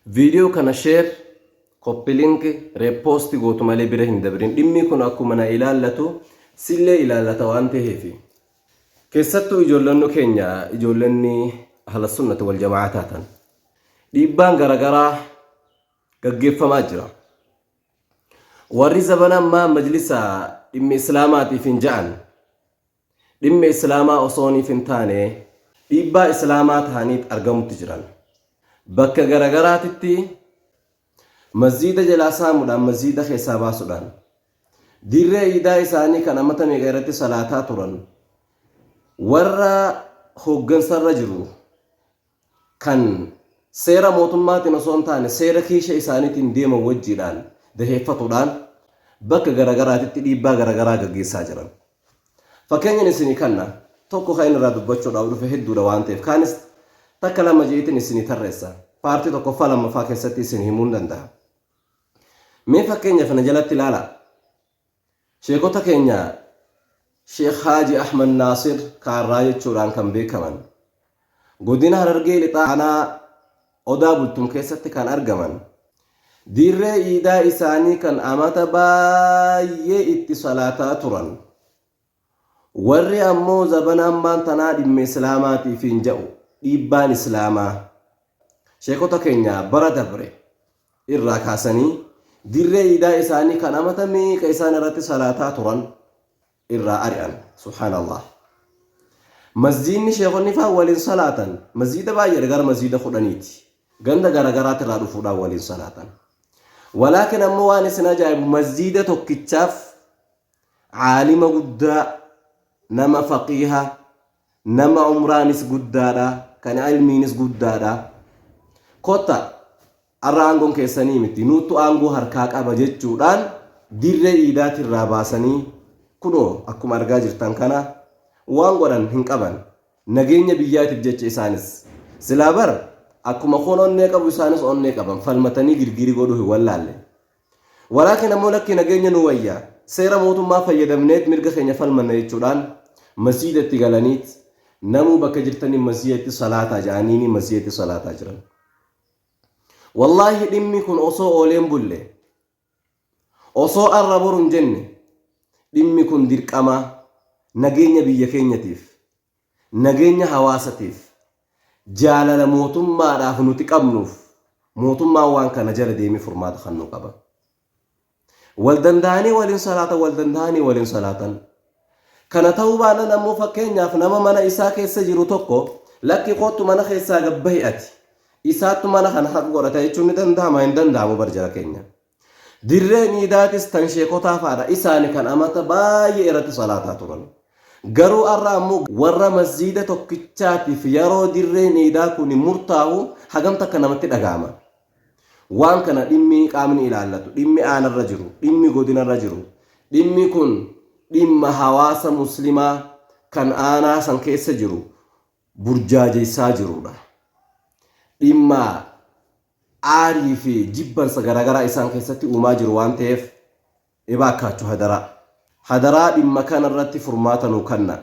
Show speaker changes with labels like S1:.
S1: Video kana share, copy link, repost gootu malee bira hin dabrin. Dhimmi kun akkuma na ilaallatu sillee ilaallata waan ta'eef. Keessattuu ijoollennu keenya ijoollenni ahla sunnati wal jamaa taatan. Dhiibbaan garagaraa gaggeeffamaa jira. Warri zabana ammaa majlisa dhimmi islaamaatiif hin ja'an. Dhimmi islaamaa osooniif hin taane dhiibbaa islaamaa ta'aniit argamutti jiran. Bakka garagaraatitti masjiida jalaa saamuudhaan masjiida keessaa baasuudhaan dirree iidaa isaanii kan ammata meeqa irratti salaataa turan warra hoggansarra jiru kan seera mootummaatiin osoo hin taane seera kiisha isaaniitiin deeman wajjiidhaan daheeffatuudhaan bakka garagaraatitti dhiibbaa garagaraa gaggeessaa jiran. Fakkeenyan isinii kanna tokko kan irraa dubbachuudhaaf dhufe hedduudha waan ta'eef kaanis takka lama jeetiin isinii tarreessa. Paartii tokkoffaa lammaffaa keessatti isin himuu danda'a. Mee fakkeenyaaf na jalatti ilaala. Sheekota keenya Sheekh Haaji Ahmad Naasir Kaarraa jechuudhaan kan beekaman. Godina Harargee lixaa aanaa Odaa Bultum keessatti kan argaman. Dirree iidaa isaanii kan amata baay'ee itti salaataa turan. Warri ammoo zabana ammaan tanaa dhimma islaamaatiif hin ja'u. Dhiibbaan islaamaa sheekota keenya bara dabre irraa kaasanii dirree iidaa isaanii kan amata meeqa isaan irratti salaataa turan irraa ari'an. Subhaanallah. Masjiidni sheekonni faa waliin salaatan masjiida baay'ee gara masjiida 10ti. Ganda garagaraati irraa dhufuudhaan waliin salaatan. Walaakin ammoo waan isin ajaa'ibu masjiida tokkichaaf caalima guddaa nama faqiiha nama umraanis guddaadha kan ilmiinis guddaadha. Kota arra aangoon keessanii miti nuutu aangoo harkaa qaba jechuudhaan dirree iidaati irraa baasanii kunoo akkuma argaa jirtan kana waan godhan hin qaban. Nageenya biyyaatiif jecha isaanis silaa bara akkuma kun onnee qabu isaanis onnee qaban falmatanii girgiri godhuu hin wallaalle. Walaakin ammoo lakki nageenya nu wayyaa seera mootummaa fayyadamneet mirga keenya falmanna jechuudhaan masjiidatti galaniit namuu bakka jirtanii masjiidatti salaataa ja'aniini masjiidatti salaataa jiran. Wallahi dhimmi kun osoo ooleen bulle osoo arra boru hin jenne dhimmi kun dirqama nageenya biyya keenyatiif nageenya hawaasatiif jaalala mootummaadhaaf nuti qabnuuf mootummaan waan kana jala deemee furmaata kannuu qaba. Wal danda'anii waliin salaatan wal danda'anii waliin salaatan. Kana ta'uu baannaan ammoo fakkeenyaaf nama mana isaa keessa jiru tokko lakki kootu mana keessaa gabbahi ati isaattu mana kana haq godhata jechuun ni danda'ama hin danda'amu barjaa keenya. Dirreen iidaatis tan sheekotaa faadha isaani kan amata baay'ee irratti salaataa turan. Garuu arra ammoo warra masjiida tokkichaatiif yeroo dirreen iidaa kun murtaa'u hagam takka namatti dhaga'ama. Waan kana dhimmi qaamni ilaallatu dhimmi aanarra jiru dhimmi godinarra jiru dhimmi kun dhimma hawaasa muslimaa kan aanaa san keessa jiru burjaajeessaa jirudha. Dhimma aarii fi jibbansa garagaraa isaan keessatti uumaa jiru waan ta'eef ebaakkaachuu hadaraa dhimma kanarratti furmaata nuu kanna.